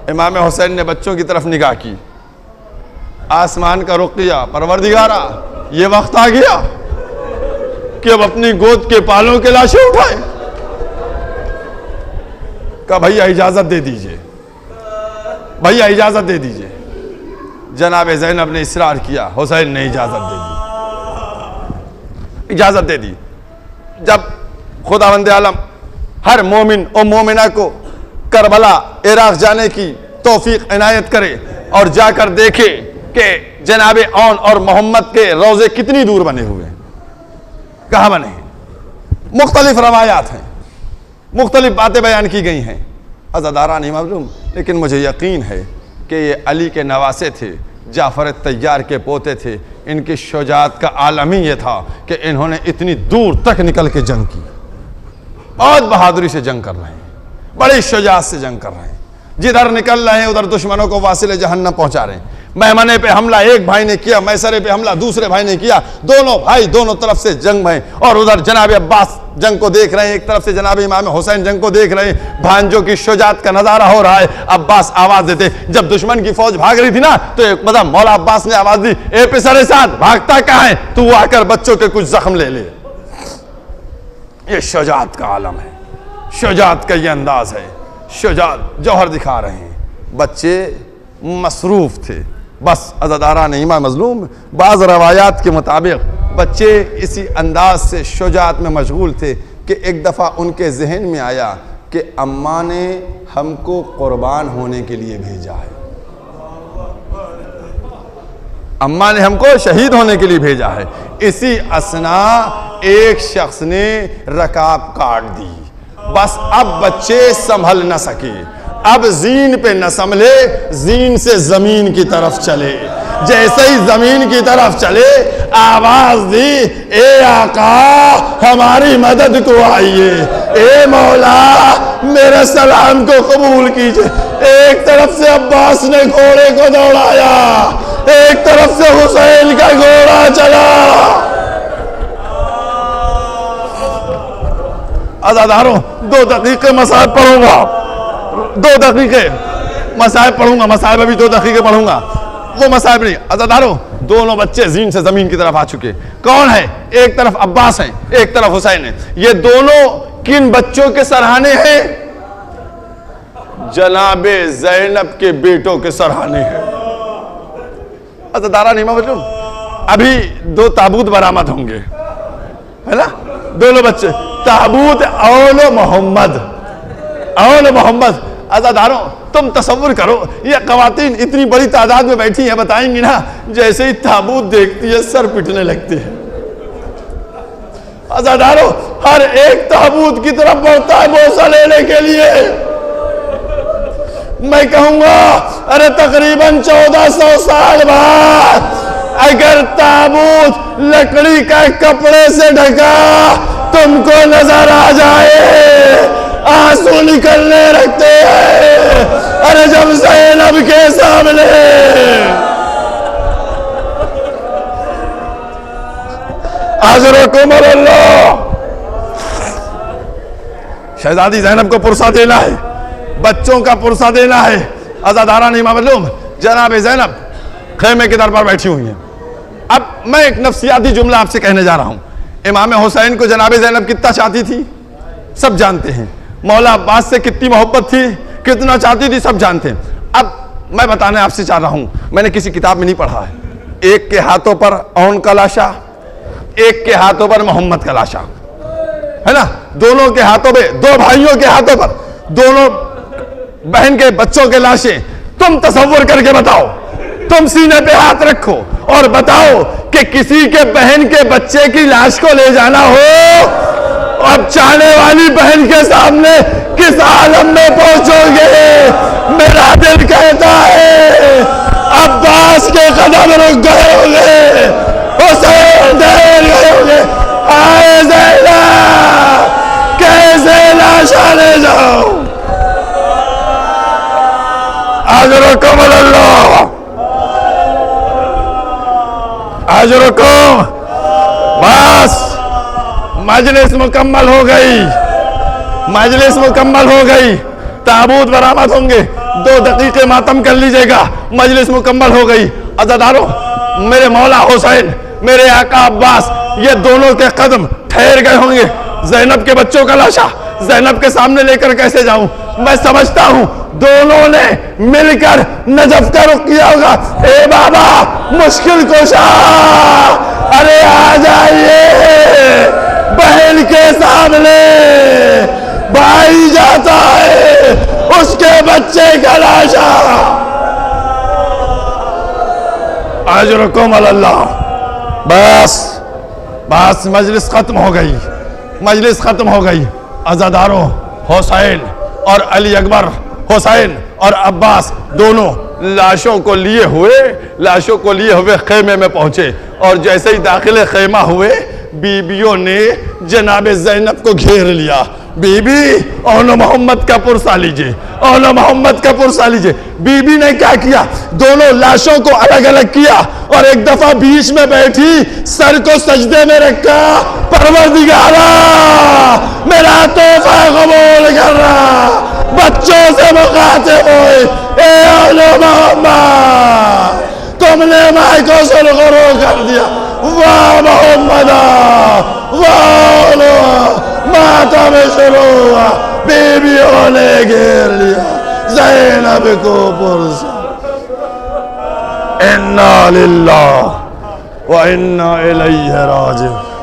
Speaker 1: इमाम हुसैन ने बच्चों की तरफ निगाह की, आसमान का रुख किया। परवरदिगारा, ये वक्त आ गया कि अब अपनी गोद के पालों के लाशें उठाए। का भैया इजाजत दे दीजिए, भैया इजाजत दे दीजिए। जनाब ज़ैनब ने इसरार किया, हुसैन ने इजाजत दे दी, इजाजत दे दी। जब खुदावंद आलम हर मोमिन और मोमिना को करबला इराक जाने की तौफीक इनायत करे और जाकर देखे कि जनाब औन और मोहम्मद के रोजे कितनी दूर बने हुए हैं, कहाँ बने हैं। मुख्तलिफ रवायात हैं, मुख्तलिफ बातें बयान की गई हैं। अज़ादारा नहीं मालूम, लेकिन मुझे यकीन है कि ये अली के नवासे थे, जाफर तैयार के पोते थे। इनकी शुजात का आलम ही ये था कि इन्होंने इतनी दूर तक निकल के जंग की, बहुत बहादुरी से जंग कर रहे हैं, बड़ी शुजात से जंग कर रहे हैं। जिधर निकल रहे हैं उधर दुश्मनों को वासिल जहन्नम पहुंचा रहे हैं। मैमने पे हमला एक भाई ने किया, मैसरे पे हमला दूसरे भाई ने किया, दोनों भाई दोनों तरफ से जंग में, और उधर जनाब अब्बास जंग को देख रहे हैं, एक तरफ से जनाब इमाम हुसैन जंग को देख रहे हैं। भांजों की शुजात का नजारा हो रहा है। अब्बास आवाज देते, जब दुश्मन की फौज भाग रही थी ना, तो एक मतलब मौला अब्बास ने आवाज दी, ए पिसरे साथ भागता कहां है, तू आकर बच्चों के कुछ जख्म ले ले। ये शुजात का आलम है, शुजात का ये अंदाज है, शुजात जौहर दिखा रहे हैं। बच्चे मसरूफ थे, बस अज़ादारा नईमा मजलूम। बाज़ रवायात के मुताबिक बच्चे इसी अंदाज से शुजात में मशगूल थे कि एक दफ़ा उनके जहन में आया कि अम्मा ने हमको कुर्बान होने के लिए भेजा है, अम्मा ने हमको शहीद होने के लिए भेजा है। इसी असना एक शख्स ने रकाब काट दी। बस अब बच्चे संभल न सके, अब जीन पे न संभले, जीन से जमीन की तरफ चले। जैसे ही जमीन की तरफ चले, आवाज दी, ए आका हमारी मदद को आइए, ए मौला मेरे सलाम को कबूल कीजिए। एक तरफ से अब्बास ने घोड़े को दौड़ाया, एक तरफ से हुसैन का घोड़ा चला। अज़ादारों 2 दकीके मसाइब पढ़ूंगा, 2 दकीके मसाइब पढ़ूंगा, मसाइब अभी 2 दकीके पढ़ूंगा, वो मसाइब नहीं। अज़ादारों दोनों बच्चे जीन से जमीन की तरफ आ चुके। कौन है? एक तरफ अब्बास है, एक तरफ हुसैन है। ये दोनों किन बच्चों के सरहाने हैं? जनाबे ज़ैनब के बेटों के सरहाने हैं। अज़ादारा नहीं मालूम, अभी 2 ताबूत बरामद होंगे, है ना? दोनों बच्चे ताबूत औल मोहम्मद, औल मोहम्मद। अज़ादारों तुम तसव्वुर करो, ये ख़वातीन इतनी बड़ी तादाद में बैठी हैं, बताएंगी ना, जैसे ही ताबूत देखती है सर पिटने लगती है। अज़ादारों हर एक ताबूत की तरफ बढ़ता है बोसा लेने के लिए। मैं कहूंगा अरे तकरीबन 1400 साल बाद अगर ताबूत लकड़ी का कपड़े से ढका तुमको नजर आ जाए, आंसू निकलने लगते हैं। अरे जब ज़ैनब के सामने अजरकुम अल्लाह, शहजादी ज़ैनब को पुरसा देना है, बच्चों का पुरसा देना है। अज़ादारा नहीं मालूम, जनाब ज़ैनब खेमे के दर पर बैठी हुई हैं। अब मैं एक नफ्सियाती जुमला आपसे कहने जा रहा हूं। इमाम हुसैन को जनाब ज़ैनब कितना चाहती थी सब जानते हैं, मौला अब्बास से कितनी मोहब्बत थी, कितना चाहती थी सब जानते हैं। अब मैं बताने आपसे चाह रहा हूं, मैंने किसी किताब में नहीं पढ़ा है। एक के हाथों पर औन का लाशा, एक के हाथों पर मोहम्मद का लाशा, है ना? दोनों के हाथों पे, 2 भाइयों के हाथों पर दोनों बहन के बच्चों के लाशें। तुम तसव्वुर करके बताओ, तुम सीने पे हाथ रखो और बताओ कि किसी के बहन के बच्चे की लाश को ले जाना हो, अब चाहने वाली बहन के सामने किस आलम में पहुंचोगे? मेरा दिल कहता है अब्बास के कदम रुक गए होंगे, हुसैन देर गए होंगे। आए ज़ैनब कैसे लाशा ले जाओ? अजरकुम अल्लाह, अजरकुम। बस मजलिस मुकम्मल हो गई, मजलिस मुकम्मल हो गई। ताबूत बरामद होंगे, 2 दकीके मातम कर लीजिएगा, मजलिस मुकम्मल हो गई। अज़ादारों मेरे मौला हुसैन, मेरे आका अब्बास, ये दोनों के कदम ठहर गए होंगे। ज़ैनब के बच्चों का लाशा ज़ैनब के सामने लेकर कैसे जाऊं? मैं समझता हूं दोनों ने मिलकर नजफ का रुख किया होगा। ए बाबा मुश्किल कुशा, अरे आ जाइए, बहन के सामने भाई जाता है, उसके बच्चे का लाशा। अजरकुम अल्लाह। बस बस मजलिस खत्म हो गई, मजलिस खत्म हो गई। अज़ादारों हुसैन और अली अकबर, हुसैन और अब्बास दोनों लाशों को लिए हुए खेमे में पहुंचे, और जैसे ही दाखिले खेमा हुए बीबियों ने जनाब ज़ैनब को घेर लिया बीबी औनो मोहम्मद का पुरसा लीजिए, औनो मोहम्मद का पुरसा लीजिए। बीबी ने क्या किया, दोनों लाशों को अलग अलग किया और एक दफा बीच में बैठी, सर को सजदे में रखा, परवरदिगारा मेरा तोहफा कबूल कर रहा, बच्चों से मुखातिब हुए, ए औनो मोहम्मद तुमने माई को सुरखरू कर दिया, वाह मोहम्मदा, वाह माता में शुरू हुआ, बीबियों ने घेर लिया ज़ैनब को पुरसा। इन्ना लिल्लाह व इन्ना इलैहि राजिऊन।